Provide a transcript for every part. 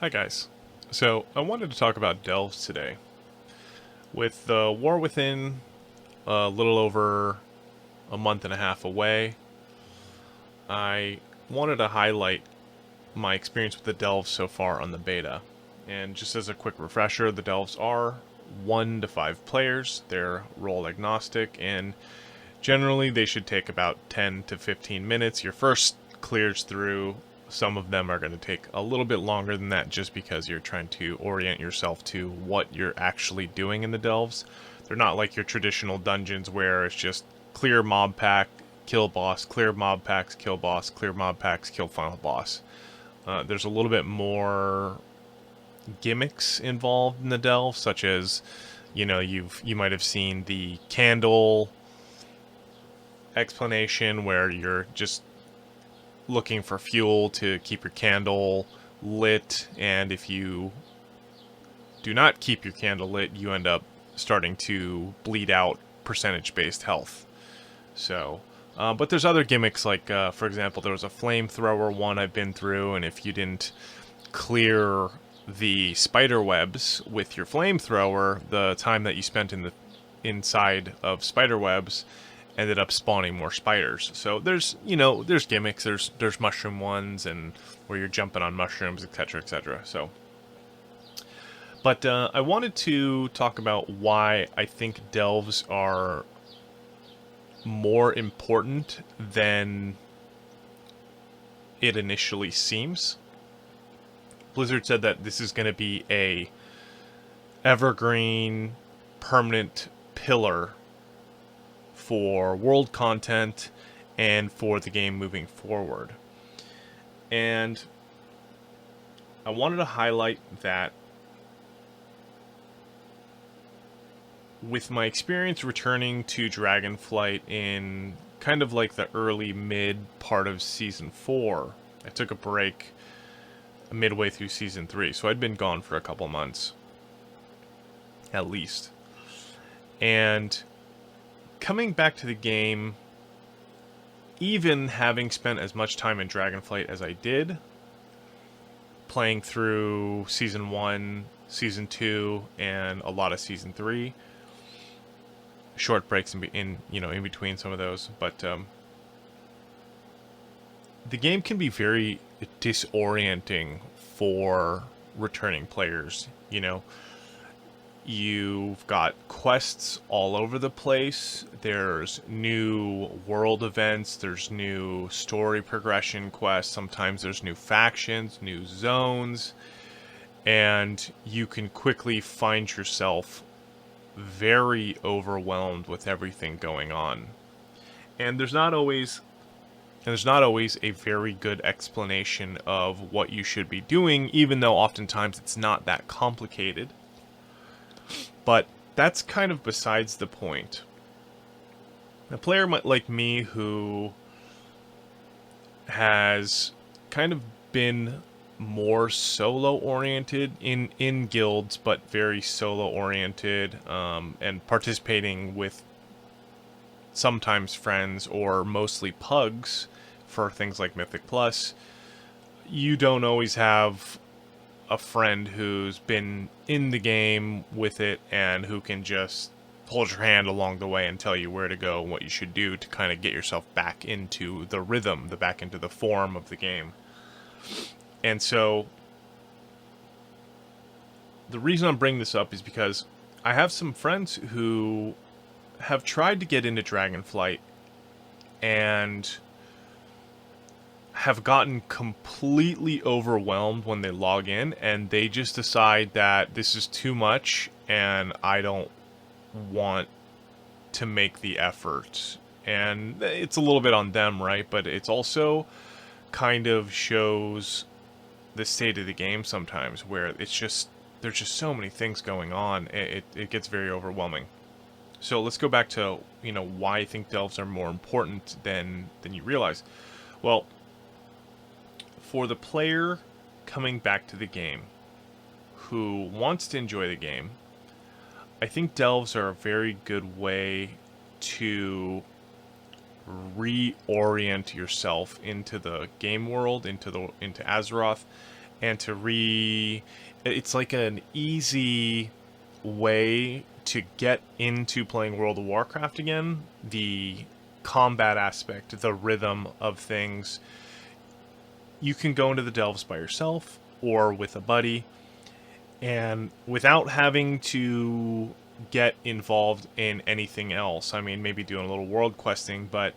Hi guys. So I wanted to talk about delves today. With the War Within a little over a month and a half away, I wanted to highlight my experience with the delves so far on the beta. And just as a quick refresher, the delves are 1 to 5 players. They're role agnostic, and generally they should take about 10 to 15 minutes. Your first clears through. Some of them are going to take a little bit longer than that just because you're trying to orient yourself to what you're actually doing in the delves. They're not like your traditional dungeons where it's just clear mob pack, kill boss, clear mob packs, kill boss, clear mob packs, kill final boss. There's a little bit more gimmicks involved in the delve, such as, you might have seen the candle explanation where you're just looking for fuel to keep your candle lit, and if you do not keep your candle lit, you end up starting to bleed out percentage-based health. So, but there's other gimmicks, like, for example, there was a flamethrower one I've been through, and if you didn't clear the spider webs with your flamethrower, the time that you spent in the inside of spider webs ended up spawning more spiders. So there's gimmicks, there's mushroom ones, and where you're jumping on mushrooms, etc., etc. So, but I wanted to talk about why I think delves are more important than it initially seems. Blizzard said that this is going to be a evergreen, permanent pillar for world content and for the game moving forward. And I wanted to highlight that with my experience returning to Dragonflight in kind of like the early mid part of Season 4, I took a break midway through Season 3, so I'd been gone for a couple months, at least. And coming back to the game, even having spent as much time in Dragonflight as I did, playing through Season 1, Season 2, and a lot of Season 3, short breaks in between some of those, but the game can be very disorienting for returning players. You've got quests all over the place. There's new world events. There's new story progression quests. Sometimes there's new factions, new zones. And you can quickly find yourself very overwhelmed with everything going on. And there's not always a very good explanation of what you should be doing, even though oftentimes it's not that complicated. But that's kind of besides the point. A player like me who has kind of been more solo-oriented in guilds, but very solo-oriented, and participating with sometimes friends or mostly pugs for things like Mythic Plus, you don't always have a friend who's been in the game with it and who can just hold your hand along the way and tell you where to go and what you should do to kind of get yourself back into the rhythm, back into the form of the game. And so the reason I'm bringing this up is because I have some friends who have tried to get into Dragonflight and have gotten completely overwhelmed when they log in, and they just decide that this is too much and I don't want to make the effort. And it's a little bit on them, right? But it's also kind of shows the state of the game sometimes, where it's just there's just so many things going on. It gets very overwhelming. So let's go back to why I think delves are more important than you realize. Well, for the player coming back to the game who wants to enjoy the game, I think delves are a very good way to reorient yourself into the game world, into Azeroth, and it's like an easy way to get into playing World of Warcraft again. The combat aspect, the rhythm of things. You can go into the delves by yourself or with a buddy, and without having to get involved in anything else. I mean, maybe doing a little world questing, but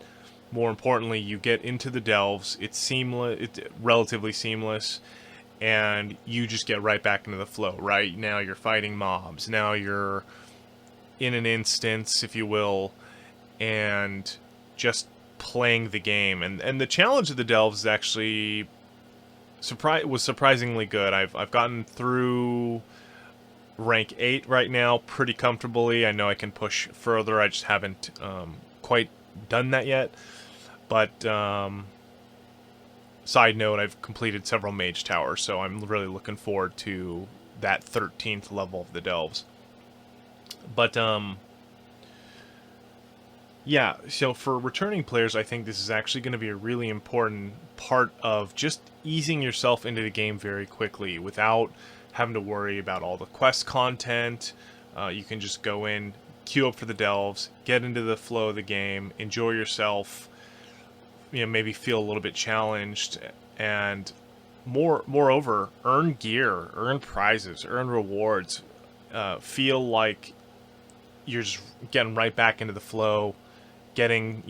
more importantly, you get into the delves. It's seamless, it's relatively seamless, and you just get right back into the flow. Right now, you're fighting mobs. Now you're in an instance, if you will, and just playing the game. And the challenge of the delves is actually was surprisingly good. I've gotten through rank 8 right now pretty comfortably. I know I can push further. I just haven't quite done that yet. But side note, I've completed several mage towers, so I'm really looking forward to that 13th level of the delves. But yeah, so for returning players, I think this is actually going to be a really important part of just easing yourself into the game very quickly without having to worry about all the quest content. You can just go in, queue up for the delves, get into the flow of the game, enjoy yourself, maybe feel a little bit challenged, and moreover, earn gear, earn prizes, earn rewards, feel like you're just getting right back into the flow, getting,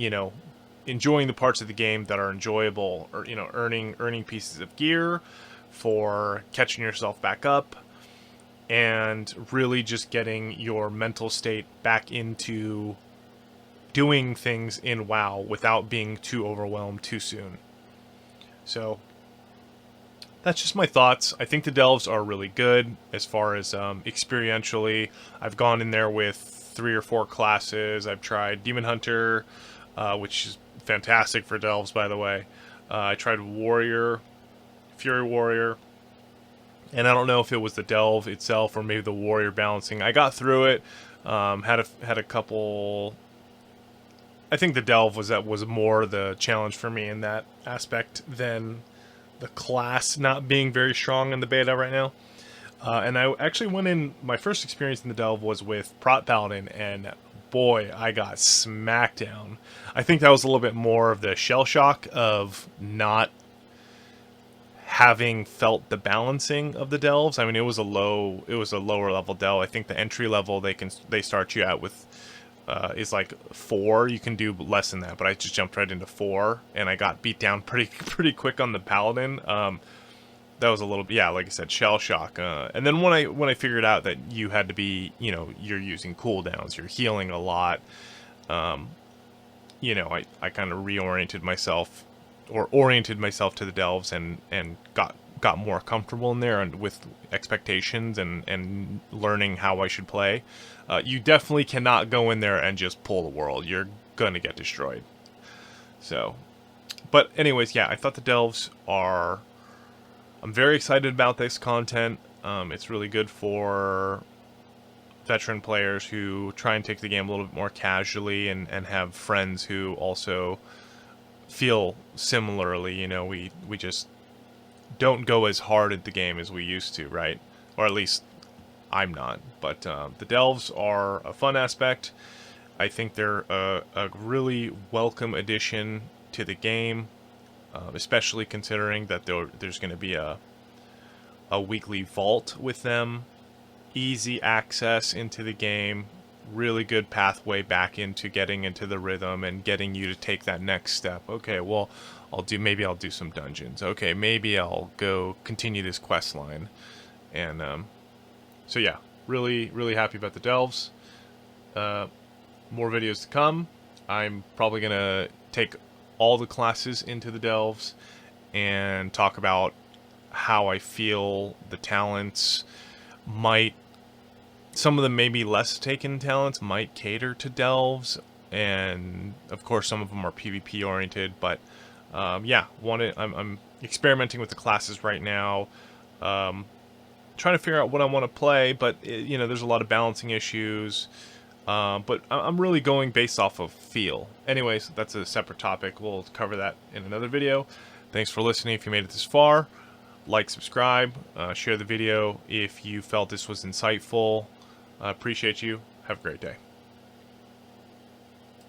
enjoying the parts of the game that are enjoyable, or, earning pieces of gear for catching yourself back up, and really just getting your mental state back into doing things in WoW without being too overwhelmed too soon. So that's just my thoughts. I think the delves are really good as far as experientially. I've gone in there with 3 or 4 classes. I've tried Demon Hunter, which is fantastic for delves, by the way. I tried Warrior, Fury Warrior, and I don't know if it was the delve itself or maybe the warrior balancing. I got through it. Had a couple. I think the delve was more the challenge for me in that aspect than the class not being very strong in the beta right now. And I actually went in. My first experience in the delve was with Prot Paladin, and boy, I got smacked down. I think that was a little bit more of the shell shock of not having felt the balancing of the delves. I mean, it was a lower level delve. I think the entry level they start you out with is like 4. You can do less than that, but I just jumped right into 4, and I got beat down pretty quick on the paladin. That was a little, yeah, like I said, shell shock. And then when I figured out that you had to be, you're using cooldowns, you're healing a lot. I kind of oriented myself to the delves and got more comfortable in there and with expectations and learning how I should play. You definitely cannot go in there and just pull the world. You're gonna get destroyed. So, but anyways, yeah, I thought the delves are. I'm very excited about this content. It's really good for veteran players who try and take the game a little bit more casually and have friends who also feel similarly. We just don't go as hard at the game as we used to, right? Or at least I'm not. But the delves are a fun aspect. I think they're a really welcome addition to the game, especially considering that there's going to be a weekly vault with them, easy access into the game, really good pathway back into getting into the rhythm and getting you to take that next step. Okay, well, maybe I'll do some dungeons. Okay, maybe I'll go continue this quest line. And so yeah, really happy about the delves. More videos to come. I'm probably gonna take all the classes into the delves and talk about how I feel the talents some of them maybe less taken talents might cater to delves, and of course some of them are PvP oriented, but yeah, I'm experimenting with the classes right now, trying to figure out what I want to play, but there's a lot of balancing issues. But I'm really going based off of feel. Anyways, that's a separate topic. We'll cover that in another video. Thanks for listening if you made it this far. like, subscribe, share the video if you felt this was insightful. Appreciate you. Have a great day.